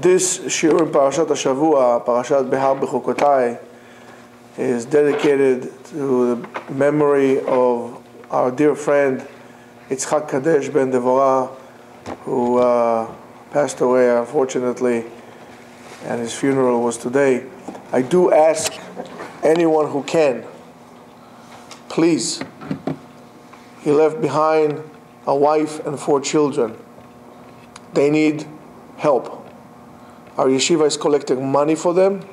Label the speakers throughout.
Speaker 1: This shiur in Parashat Hashavua, Parashat Behar B'chukotai, is dedicated to the memory of our dear friend Yitzchak Kadesh ben Devorah, who passed away unfortunately, and his funeral was today. I do ask anyone who can, please, he left behind a wife and 4 children. They need help. Our yeshiva is collecting money for them.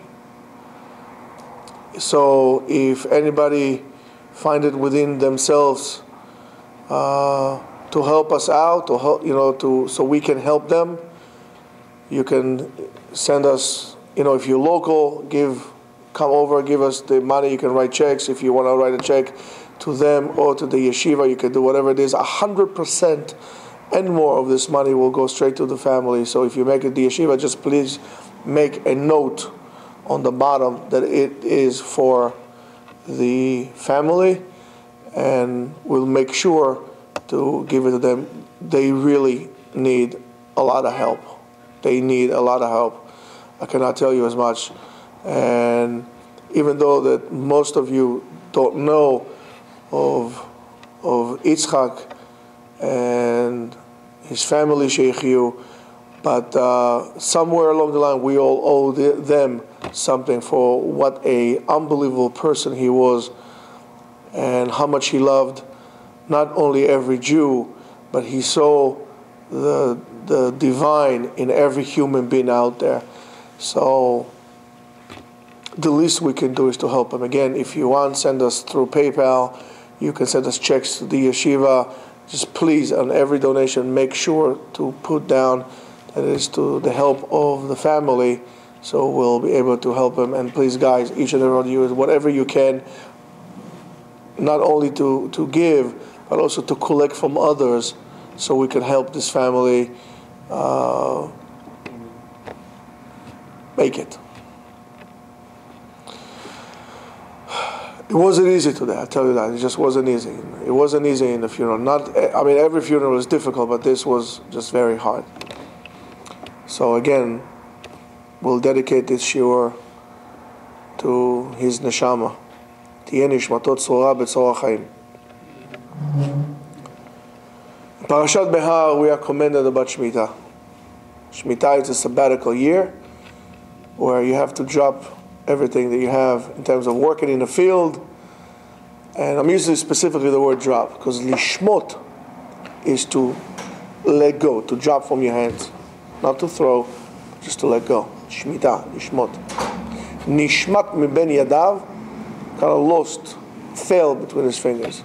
Speaker 1: So if anybody find it within themselves to help us out, to help, so we can help them, you can send us. If you're local, come over, give us the money. You can write checks. If you want to write a check to them or to the yeshiva, you can do whatever it is. 100% and more of this money will go straight to the family. So if you make it the yeshiva, just please make a note on the bottom that it is for the family, and we'll make sure to give it to them. They really need a lot of help. They need a lot of help. I cannot tell you as much. And even though that most of you don't know of Yitzchak and his family, Sheikhiyu, but somewhere along the line we all owe them something for what a unbelievable person he was, and how much he loved not only every Jew, but he saw the divine in every human being out there. So the least we can do is to help him. Again, if you want, send us through PayPal. You can send us checks to the yeshiva. Just please, on every donation, make sure to put down that it is to the help of the family, so we'll be able to help them. And please, guys, each and every one of you, whatever you can, not only to give, but also to collect from others, so we can help this family make it. It wasn't easy today, I tell you that. It just wasn't easy. It wasn't easy in the funeral. Every funeral is difficult, but this was just very hard. So again, we'll dedicate this shiur to his neshama. Tiyeh nishmato tzorah b'tzorah chaim. In Parashat Behar, we are commanded about Shemitah. Shemitah is a sabbatical year where you have to drop everything that you have in terms of working in the field. And I'm using specifically the word drop, because lishmot is to let go, to drop from your hands. Not to throw, just to let go. Shemitah, lishmot. Nishmat miben yadav, kind of lost, fell between his fingers.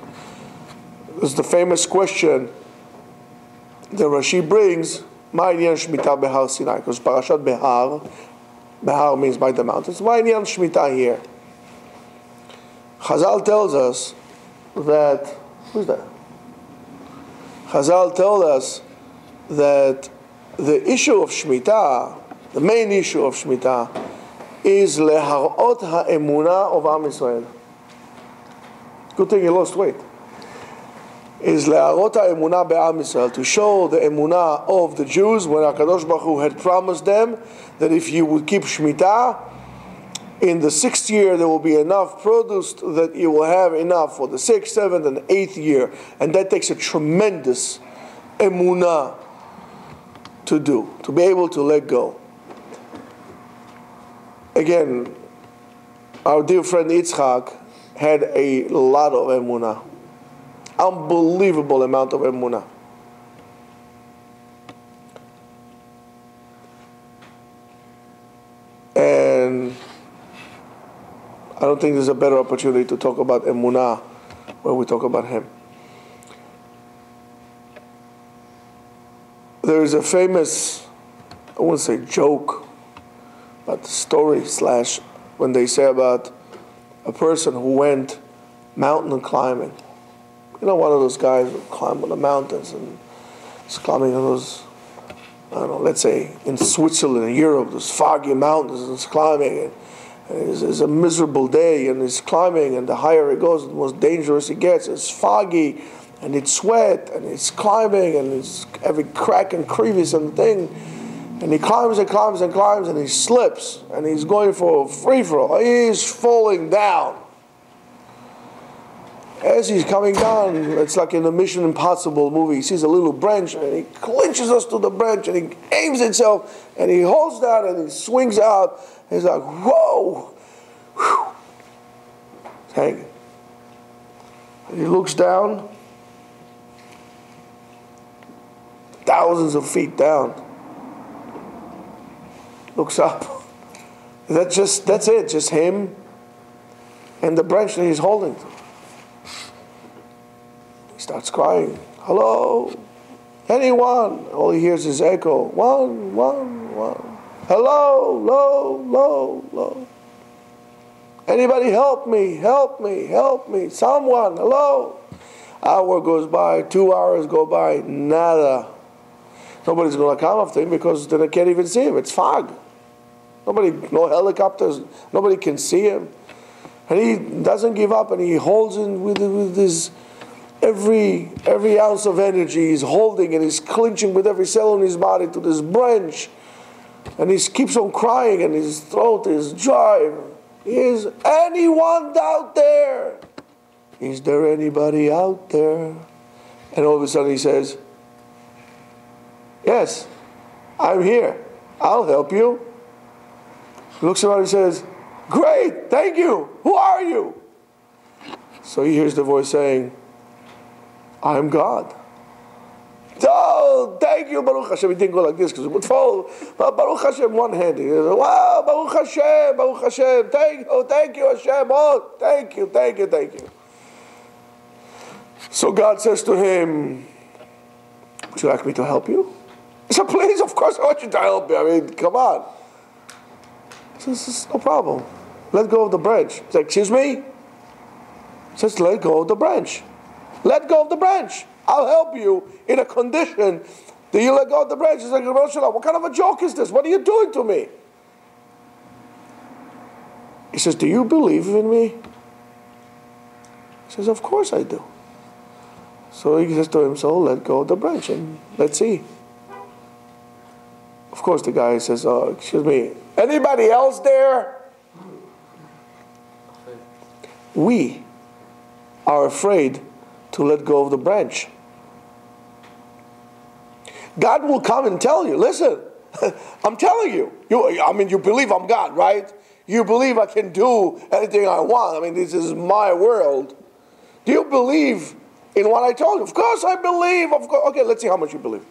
Speaker 1: It's the famous question that Rashi brings, Ma inyan Shemitah behar Sinai, because Parashat Behar, Behar means by the mountains. Why inyan Shemitah here? Chazal tells us that, who's that? Chazal tells us that the issue of Shemitah, the main issue of Shemitah, is leharot ha'emunah of Am Yisrael. Good thing he lost weight. Is leharot ha'emunah be'Am Yisrael, to show the emunah of the Jews when HaKadosh Baruch Hu had promised them that if you would keep Shemitah, in the 6th year there will be enough produce that you will have enough for the 6th, 7th, and 8th year. And that takes a tremendous emunah to do, to be able to let go. Again, our dear friend Yitzchak had a lot of emunah. Unbelievable amount of emunah. And I don't think there's a better opportunity to talk about emunah when we talk about him. There is a famous, I wouldn't say joke, but story / when they say about a person who went mountain climbing. One of those guys who climb on the mountains and is climbing on those, I don't know, let's say in Switzerland, in Europe, those foggy mountains, and he's climbing, and it's a miserable day, and he's climbing, and the higher it goes, the more dangerous it gets. It's foggy, and it's sweat, and it's climbing, and it's every crack and crevice and thing. And he climbs and climbs and climbs, and he slips, and he's going for a free-for-all. He's falling down. As he's coming down, it's like in a Mission Impossible movie. He sees a little branch, and he clinches us to the branch, and he aims himself, and he holds that, and he swings out. And he's like, whoa! Whew. Hanging. And he looks down, thousands of feet down. Looks up. That's it, just him and the branch that he's holding. He starts crying. Hello? Anyone? All he hears is echo. One, one, one. Hello, low, low, low. Anybody help me, help me, help me. Someone, hello. Hour goes by, 2 hours go by, nada. Nobody's going to come after him because they can't even see him. It's fog. No helicopters, nobody can see him. And he doesn't give up, and he holds in with his every ounce of energy. He's holding, and he's clinching with every cell in his body to this branch. And he keeps on crying, and his throat is dry. Is anyone out there? Is there anybody out there? And all of a sudden he says, yes, I'm here. I'll help you. He looks around and says, great, thank you. Who are you? So he hears the voice saying, I'm God. Oh, thank you, Baruch Hashem. He didn't go like this because it would fall. But Baruch Hashem, one hand. He goes, wow, Baruch Hashem, Baruch Hashem. Thank you, Hashem. Oh, thank you, thank you, thank you. So God says to him, would you like me to help you? He said, please, of course I want you to help me. I mean, come on. He says, no problem. Let go of the branch. He said, excuse me? He says, let go of the branch. Let go of the branch. I'll help you in a condition that you let go of the branch. He's like, what kind of a joke is this? What are you doing to me? He says, do you believe in me? He says, of course I do. So he says to him, so let go of the branch and let's see. Of course the guy says, oh, excuse me, anybody else there? We are afraid to let go of the branch. God will come and tell you, listen, I'm telling you, you believe I'm God, right? You believe I can do anything I want. I mean, this is my world. Do you believe in what I told you? Of course I believe. Of course. Okay, let's see how much you believe.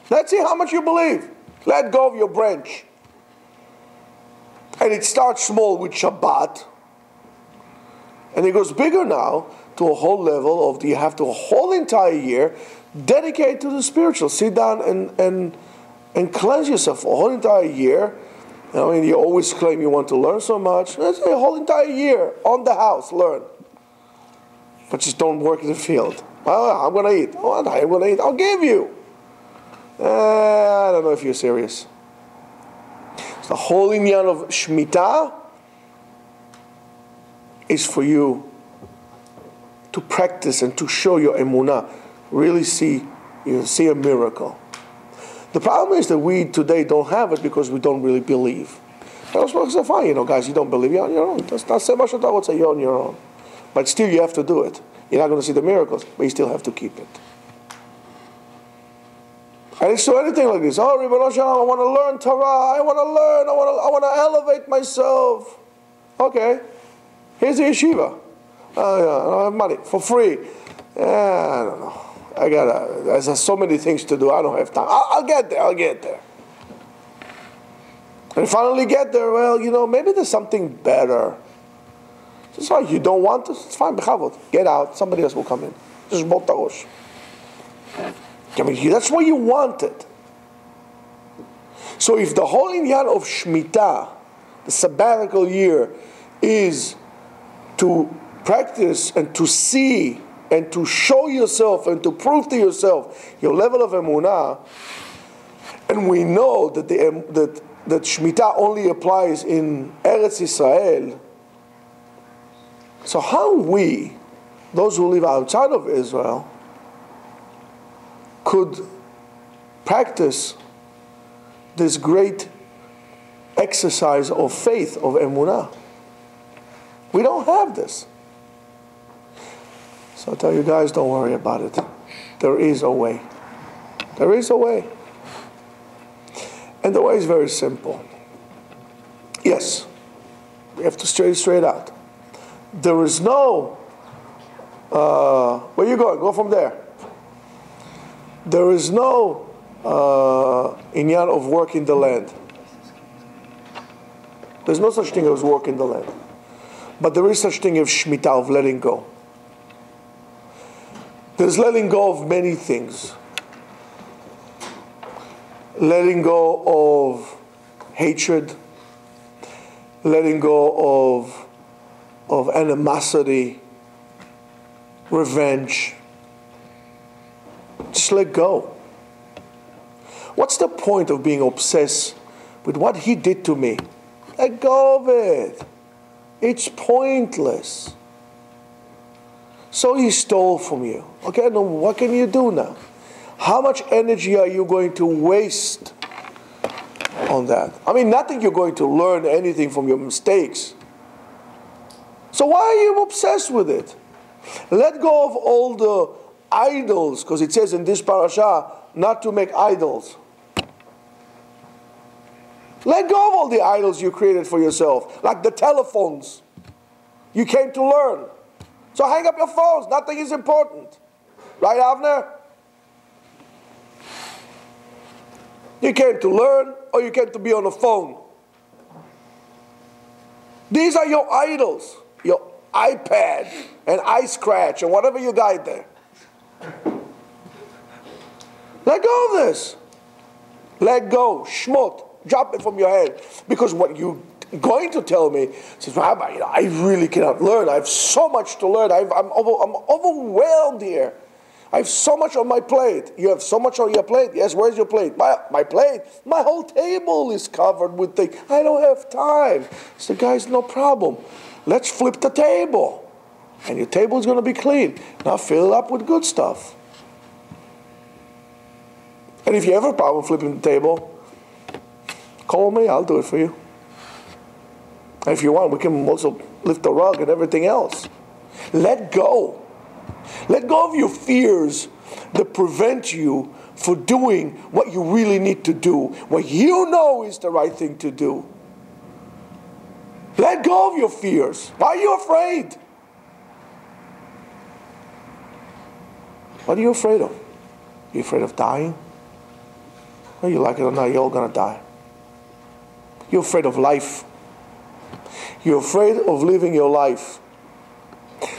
Speaker 1: Let's see how much you believe. Let go of your branch. And it starts small with Shabbat. And it goes bigger now to a whole level of you have to a whole entire year dedicate to the spiritual. Sit down and cleanse yourself for a whole entire year. I mean, you always claim you want to learn so much. Let's say a whole entire year on the house, learn. But just don't work in the field. I'm going to eat. Oh, I'm going to eat. I'll give you. I don't know if you're serious. So the whole inyan of Shemitah is for you to practice and to show your emunah. Really see a miracle. The problem is that we today don't have it because we don't really believe. That's fine, guys, you don't believe, you're on your own. That's not so much I would say you're on your own. But still you have to do it. You're not going to see the miracles, but you still have to keep it. And it's to anything like this. Oh, Ribono Shel Olam, I want to learn Torah. I want to learn. I want to elevate myself. Okay. Here's the yeshiva. I don't have money for free. I don't know. There's so many things to do. I don't have time. I'll get there. And finally get there. Well, maybe there's something better. It's fine. You don't want this? It's fine. Get out. Somebody else will come in. Just botarosh. I mean, that's what you wanted. So if the whole inyan of Shemitah, the sabbatical year, is to practice and to see and to show yourself and to prove to yourself your level of emunah, and we know that that Shemitah only applies in Eretz Israel, so how we, those who live outside of Israel, could practice this great exercise of faith, of emunah. We don't have this. So I tell you guys, don't worry about it. There is a way. There is a way. And the way is very simple. Yes, we have to say it straight out. There is no, where you going? Go from there. There is no inyan of work in the land. There's no such thing as work in the land. But there is such thing as shmita, of letting go. There's letting go of many things. Letting go of hatred, letting go of animosity, revenge. Just let go. What's the point of being obsessed with what he did to me? Let go of it. It's pointless. So he stole from you. Okay, now what can you do now? How much energy are you going to waste on that? I mean, not that you're going to learn anything from your mistakes. So why are you obsessed with it? Let go of all the idols, because it says in this parasha not to make idols. Let go of all the idols you created for yourself, like the telephones. You came to learn. So hang up your phones. Nothing is important. Right, Avner? You came to learn, or you came to be on the phone. These are your idols. Your iPad and iScratch and whatever you got there. Let go of this. Let go. Shmot. Drop it from your head. Because what you're going to tell me says, Rabbi, I really cannot learn. I have so much to learn. I'm overwhelmed here. I have so much on my plate. You have so much on your plate? Yes, where's your plate? My plate? My whole table is covered with things. I don't have time. So guys, no problem. Let's flip the table. And your table is going to be clean. Now fill it up with good stuff. And if you have a problem flipping the table, call me, I'll do it for you. And if you want, we can also lift the rug and everything else. Let go. Let go of your fears that prevent you from doing what you really need to do, what you know is the right thing to do. Let go of your fears. Why are you afraid? What are you afraid of? Are you afraid of dying? Well, you like it or not, you're all going to die. You're afraid of life. You're afraid of living your life.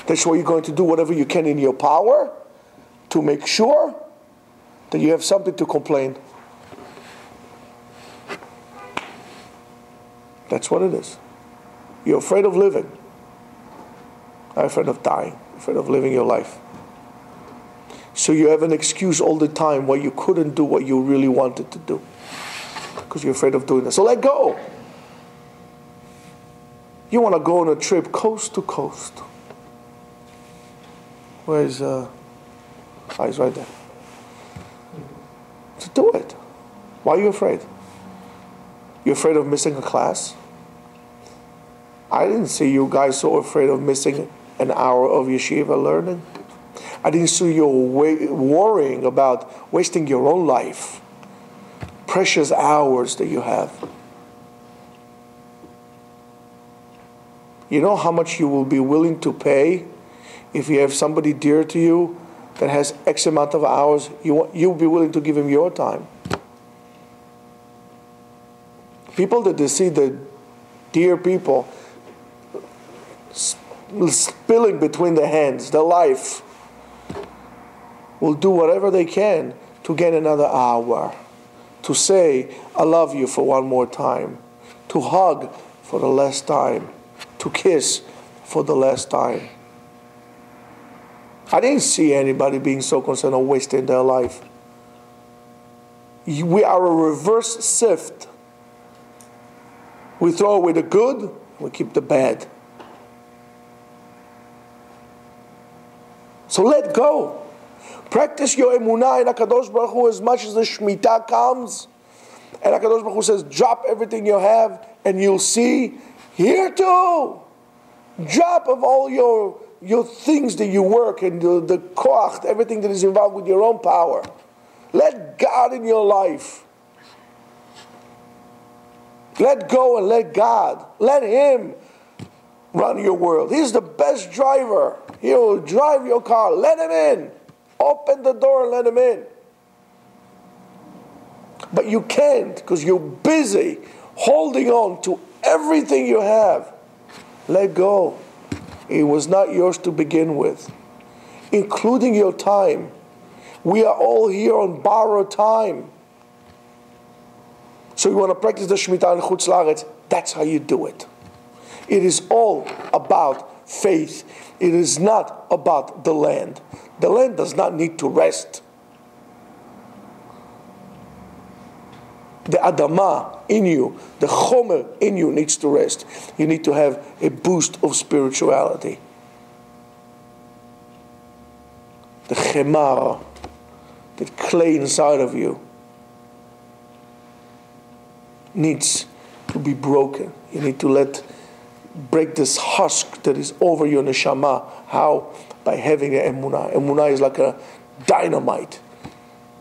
Speaker 1: That's why you're going to do whatever you can in your power to make sure that you have something to complain. That's what it is. You're afraid of living. I'm afraid of dying. I'm afraid of living your life. So you have an excuse all the time why you couldn't do what you really wanted to do. Because you're afraid of doing that. So let go. You want to go on a trip coast to coast. Where's he's right there. So do it. Why are you afraid? You're afraid of missing a class? I didn't see you guys so afraid of missing an hour of yeshiva learning. I didn't see you worrying about wasting your own life. Precious hours that you have. You know how much you will be willing to pay if you have somebody dear to you that has X amount of hours? You'll be willing to give him your time. People that they see the dear people spilling between their hands, their life, will do whatever they can to get another hour, to say, I love you for one more time, to hug for the last time, to kiss for the last time. I didn't see anybody being so concerned on wasting their life. We are a reverse sift. We throw away the good, we keep the bad. So let go. Practice your emunah in HaKadosh Baruch Hu as much as the Shemitah comes, And HaKadosh Baruch Hu says, drop everything you have and you'll see here too. Drop of all your things that you work and the koach, everything that is involved with your own power. Let God in your life. Let go and let God. Let Him run your world. He's the best driver. He will drive your car. Let Him in. Open the door and let Him in. But you can't because you're busy holding on to everything you have. Let go. It was not yours to begin with, including your time. We are all here on borrowed time. So you want to practice the Shemitah in Chutz La'aretz, that's how you do it. It is all about faith. It is not about the land. The land does not need to rest. The Adamah in you, the Chomer in you needs to rest. You need to have a boost of spirituality. The Chemar, the clay inside of you, needs to be broken. You need to break this husk that is over your neshama. How? By having an emunah. Emunah is like a dynamite.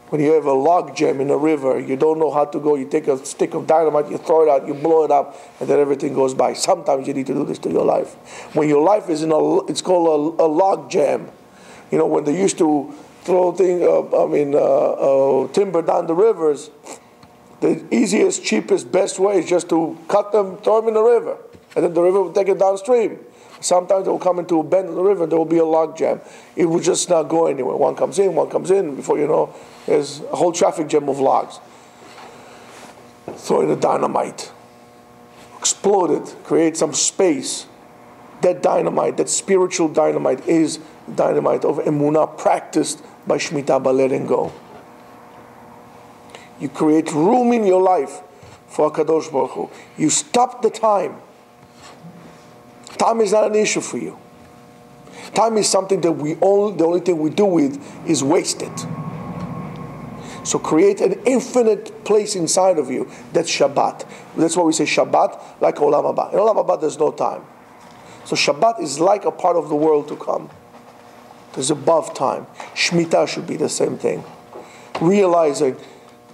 Speaker 1: When you have a log jam in a river, you don't know how to go, you take a stick of dynamite, you throw it out, you blow it up, and then everything goes by. Sometimes you need to do this to your life. When your life is it's called a log jam. You know, when they used to throw timber down the rivers, the easiest, cheapest, best way is just to cut them, throw them in the river, and then the river will take it downstream. Sometimes it will come into a bend in the river, there will be a log jam. It will just not go anywhere. One comes in, before you know, there's a whole traffic jam of logs. Throw in a dynamite. Explode it, create some space. That dynamite, that spiritual dynamite, is dynamite of emunah practiced by Shemitah, by letting go. You create room in your life for HaKadosh Baruch Hu. You stop the time. Time is not an issue for you. Time is something that the only thing we do with is waste it. So create an infinite place inside of you. That's Shabbat. That's why we say Shabbat, like Olam Haba. In Olam Haba, there's no time. So Shabbat is like a part of the world to come. There's above time. Shemitah should be the same thing. Realizing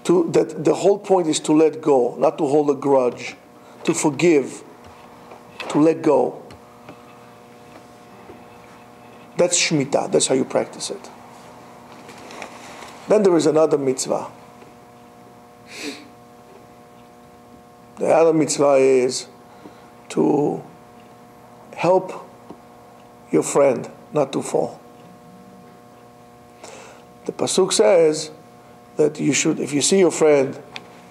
Speaker 1: that the whole point is to let go, not to hold a grudge, to forgive, to let go. That's Shemitah. That's how you practice it. Then there is another mitzvah. The other mitzvah is to help your friend not to fall. The pasuk says that you should, if you see your friend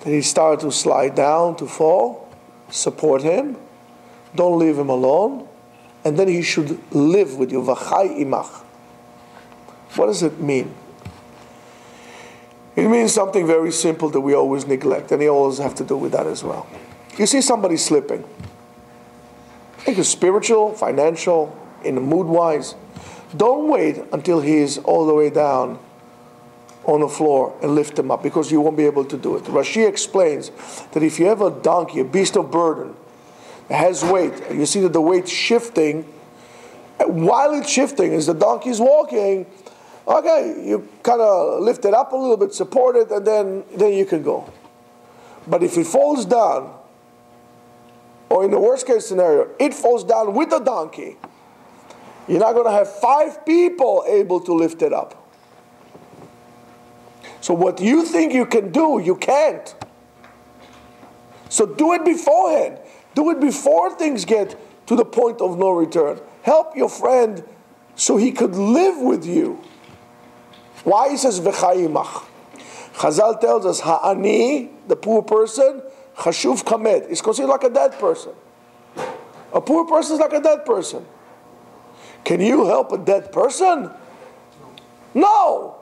Speaker 1: that he started to slide down, to fall, support him. Don't leave him alone. And then he should live with you. V'chai imach. What does it mean? It means something very simple that we always neglect, and you always have to do with that as well. You see somebody slipping. I think it's spiritual, financial, in the mood-wise. Don't wait until he is all the way down on the floor and lift him up, because you won't be able to do it. Rashi explains that if you have a donkey, a beast of burden, that has weight, and you see that the weight's shifting, while it's shifting, as the donkey's walking, okay, you kind of lift it up a little bit, support it, and then you can go. But if it falls down, or in the worst case scenario, it falls down with the donkey, you're not going to have 5 people able to lift it up. So what you think you can do, you can't. So do it beforehand. Do it before things get to the point of no return. Help your friend so he could live with you. Why he says v'chayimach? Chazal tells us ha'ani, the poor person, chashuv kamet, is considered like a dead person. A poor person is like a dead person. Can you help a dead person? No.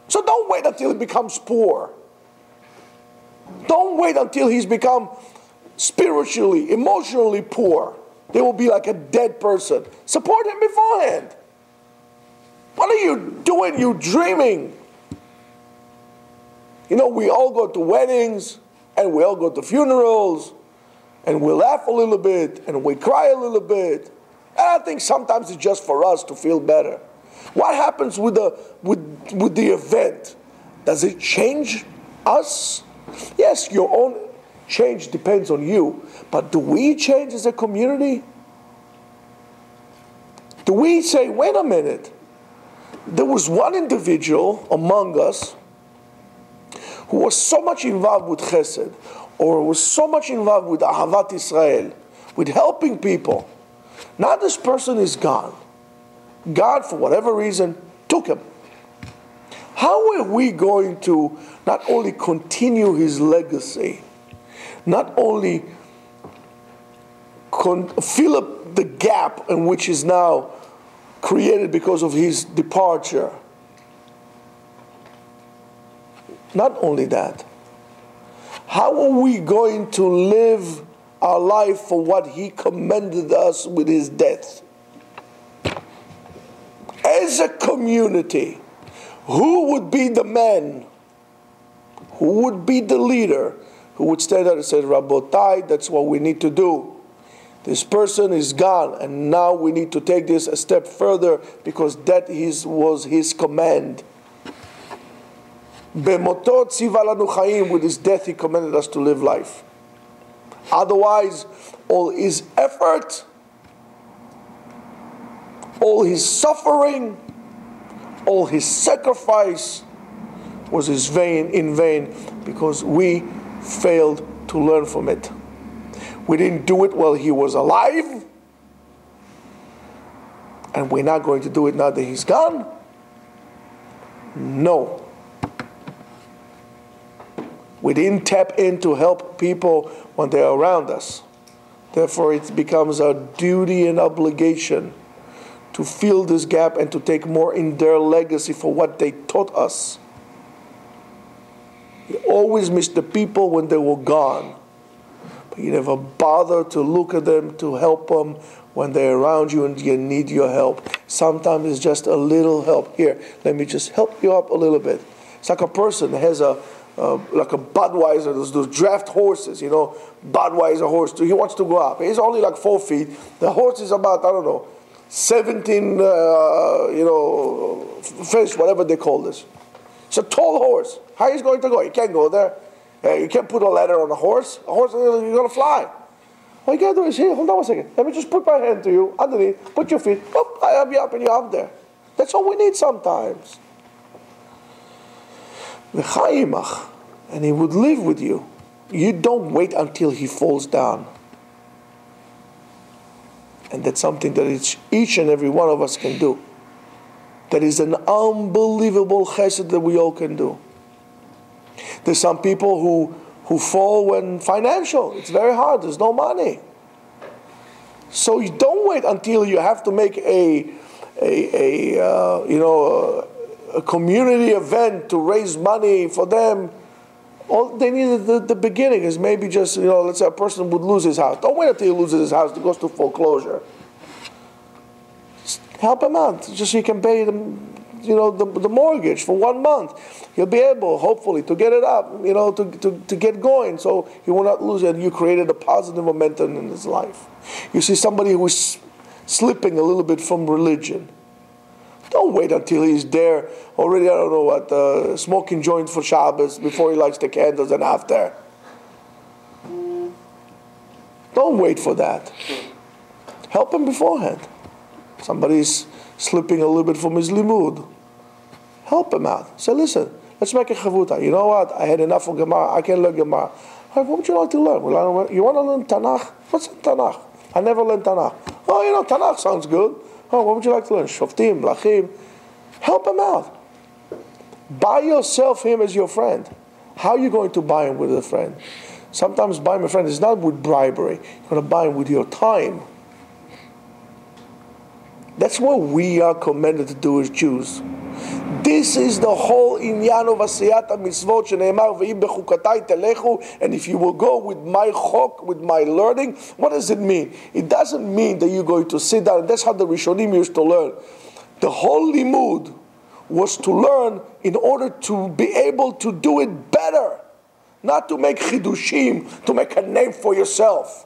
Speaker 1: So don't wait until he becomes poor. Don't wait until he's become spiritually, emotionally poor. They will be like a dead person. Support him beforehand. What are you doing? You dreaming. You know, we all go to weddings. And we all go to funerals, and we laugh a little bit, and we cry a little bit. And I think sometimes it's just for us to feel better. What happens with the event? Does it change us? Yes, your own change depends on you, but do we change as a community? Do we say, wait a minute, there was one individual among us who was so much involved with chesed, or was so much involved with Ahavat Israel, with helping people. Now this person is gone. God, for whatever reason, took him. How are we going to not only continue his legacy, not only fill up the gap in which is now created because of his departure? Not only that, how are we going to live our life for what he commended us with his death? As a community, who would be the man, who would be the leader, who would stand there and say, Rabotai, that's what we need to do. This person is gone, and now we need to take this a step further because that was his command. Bemotot tziva lanu chaim, with his death he commanded us to live life. Otherwise, all his effort, all his suffering, all his sacrifice was in vain because we failed to learn from it. We didn't do it while he was alive, and we're not going to do it now that he's gone. No. We didn't tap in to help people when they're around us. Therefore, it becomes our duty and obligation to fill this gap and to take more in their legacy for what they taught us. You always miss the people when they were gone, but you never bother to look at them, to help them when they're around you and you need your help. Sometimes it's just a little help. Here, let me just help you up a little bit. It's like a person that has like a Budweiser, those draft horses, Budweiser horse. He wants to go up. He's only like 4 feet. The horse is about, 17, fish, whatever they call this. It's a tall horse. How is he going to go? He can't go there. You can't put a ladder on a horse. A horse, you're going to fly. All you got to do is, here, hold on a second. Let me just put my hand to you, underneath, put your feet, I have you up and you're up there. That's all we need sometimes. And he would live with you. You don't wait until he falls down. And that's something that each and every one of us can do. That is an unbelievable chesed that we all can do. There's some people who fall when financial. It's very hard. There's no money. So you don't wait until you have to make a community event to raise money for them. All they need at the beginning is maybe just, let's say a person would lose his house. Don't wait until he loses his house, he goes to foreclosure. Just help him out, just so you can pay them, the mortgage for 1 month. He'll be able, hopefully, to get it up, to get going, so he will not lose it. You created a positive momentum in his life. You see somebody who is slipping a little bit from religion. Don't wait until he's there already, smoking joint for Shabbos before he lights the candles and after. Don't wait for that. Help him beforehand. Somebody's slipping a little bit from his limud. Help him out. Say, listen, let's make a chavuta. You know what? I had enough of Gemara. I can learn Gemara. What would you like to learn? You want to learn Tanakh? What's in Tanakh? I never learned Tanakh. Oh, Tanakh sounds good. Oh, what would you like to learn? Shoftim, Lachim. Help him out. Buy yourself him as your friend. How are you going to buy him with a friend? Sometimes buying a friend is not with bribery. You're going to buy him with your time. That's what we are commanded to do as Jews. This is the whole inyan of asiyat mitzvot sheneimar ve'im bechukatai telechu. And if you will go with my chok, with my learning, what does it mean? It doesn't mean that you're going to sit down. That's how the Rishonim used to learn. The whole limud was to learn in order to be able to do it better. not to make chidushim, to make a name for yourself.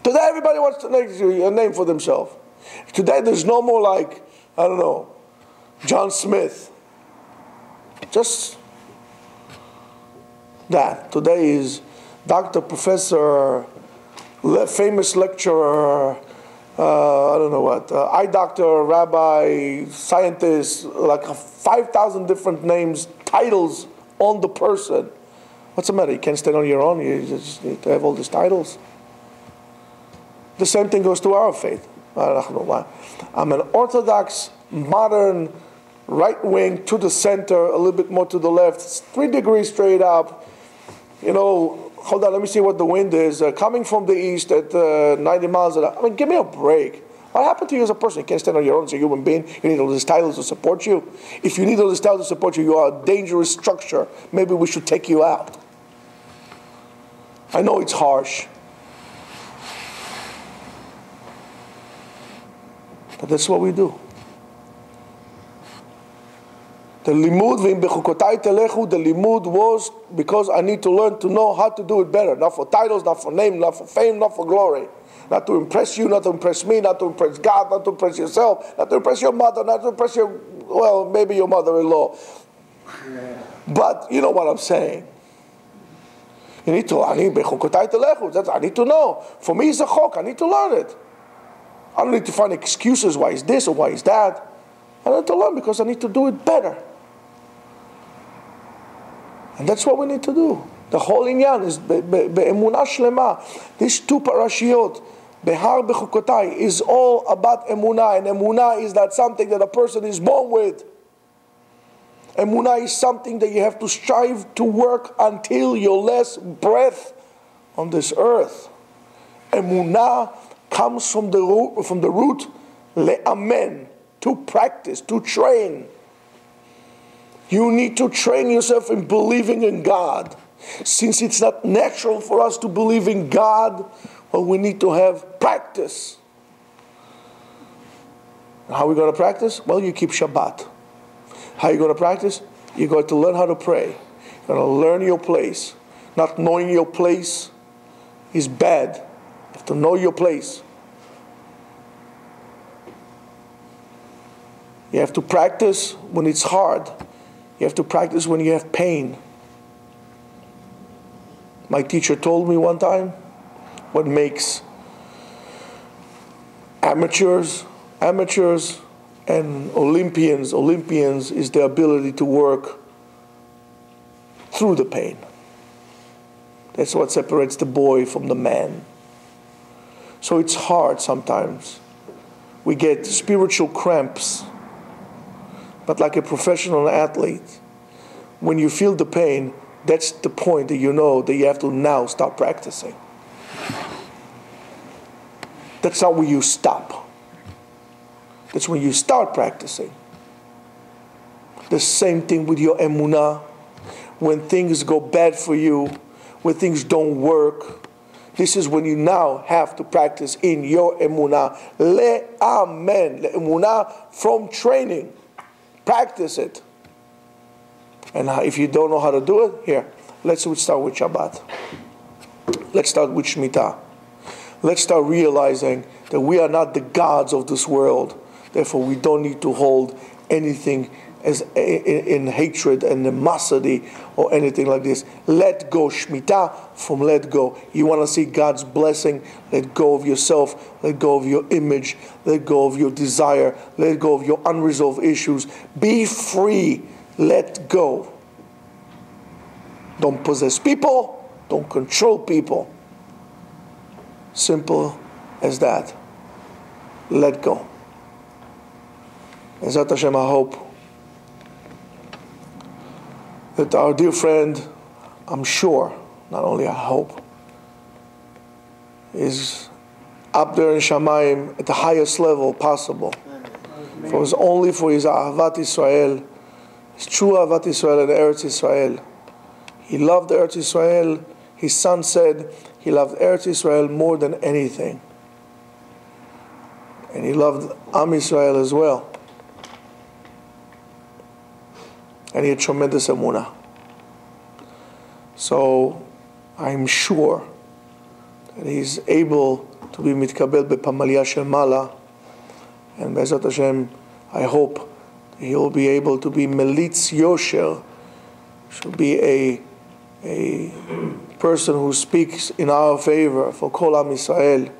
Speaker 1: Today everybody wants to make a name for themselves. Today there's no more like, I don't know, John Smith. Just that. Today is Dr. Professor, famous lecturer, I don't know what, eye doctor, rabbi, scientist, like 5,000 different names, titles on the person. What's the matter? You can't stand on your own? You just need to have all these titles? The same thing goes to our faith. I'm an Orthodox, modern, right wing to the center, a little bit more to the left, 3 degrees straight up. You know, hold on, let me see what the wind is. Coming from the east at 90 miles an hour. I mean, give me a break. What happened to you as a person? You can't stand on your own as a human being. You need all these titles to support you. If you need all these titles to support you, you are a dangerous structure. Maybe we should take you out. I know it's harsh. But that's what we do. The limud v'im bechukotai telechu, the limud was because I need to learn to know how to do it better. Not for titles, not for name, not for fame, not for glory. Not to impress you, not to impress me, not to impress God, not to impress yourself, not to impress your mother, not to impress your, well, maybe your mother-in-law. But you know what I'm saying. You need to, I need to know. For me, it's a chok. I need to learn it. I don't need to find excuses why it's this or why it's that. I need to learn because I need to do it better. And that's what we need to do. The whole inyan is be'emunah shlema. These 2 parashiyot, behar bechukotai, is all about emunah. And emunah is not something that a person is born with. Emunah is something that you have to strive to work until your last breath on this earth. Emunah comes from the root le'amen, to practice, to train. You need to train yourself in believing in God. Since it's not natural for us to believe in God, well, we need to have practice. How are we going to practice? Well, you keep Shabbat. How are you going to practice? You're going to learn how to pray. You're going to learn your place. Not knowing your place is bad. You have to know your place. You have to practice when it's hard. You have to practice when you have pain. My teacher told me one time, what makes amateurs and Olympians is the ability to work through the pain. That's what separates the boy from the man. So it's hard sometimes. We get spiritual cramps. But like a professional athlete, when you feel the pain, that's the point that you know that you have to now start practicing. That's not when you stop. That's when you start practicing. The same thing with your emunah. When things go bad for you, when things don't work, this is when you now have to practice in your emunah. Le'amen. Le'emunah from training. Practice it. And if you don't know how to do it, here, let's start with Shabbat. Let's start with Shemitah. Let's start realizing that we are not the gods of this world. Therefore, we don't need to hold anything as in hatred and animosity or anything like this. Let go. Shemitah from let go. You want to see God's blessing? Let go of yourself. Let go of your image. Let go of your desire. Let go of your unresolved issues. Be free. Let go. Don't possess people. Don't control people. Simple as that. Let go. Ezrat Hashem, I hope that our dear friend, I'm sure, not only I hope, is up there in Shamayim at the highest level possible. For it was only for his Ahavat Israel, his true Ahavat Israel and Eretz Israel. He loved Eretz Israel. His son said he loved Eretz Israel more than anything. And he loved Am Israel as well. and he had tremendous emunah. So I'm sure that he's able to be mitkabel bepamalia shel mala, and Be'ezrat Hashem, I hope he will be able to be melitz yosher, should be a person who speaks in our favor for Kol Am Yisrael.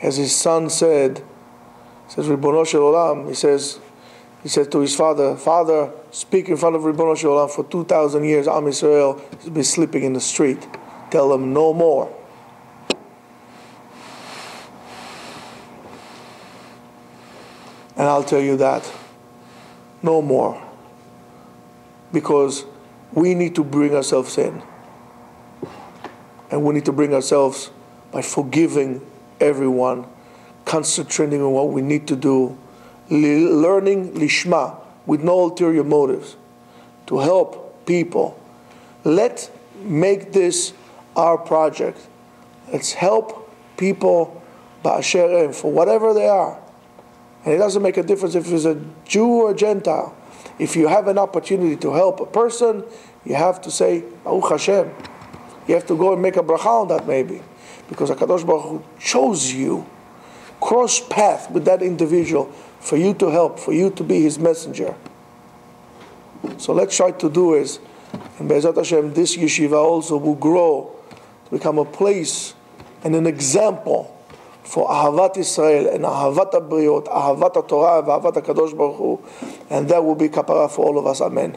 Speaker 1: As his son said, Ribono Shel Olam, he said to his father, "Father, speak in front of Ribono Shel Olam. For 2,000 years, Am Yisrael has been sleeping in the street. Tell them no more." And I'll tell you that, no more. Because we need to bring ourselves in. And we need to bring ourselves by forgiving everyone, concentrating on what we need to do, learning lishma, with no ulterior motives, to help people. Let's make this our project. Let's help people ba'asher em, for whatever they are. And it doesn't make a difference if it's a Jew or a Gentile. If you have an opportunity to help a person, you have to say, Baruch Hashem. You have to go and make a bracha on that maybe. Because HaKadosh Baruch Hu chose you, cross path with that individual for you to help, for you to be his messenger. So let's try to do is, and Be'ezrat Hashem, this yeshiva also will grow to become a place and an example for Ahavat Israel and Ahavat HaBriot, Ahavat HaTorah, and Ahavat HaKadosh Baruch Hu, and that will be kapara for all of us. Amen.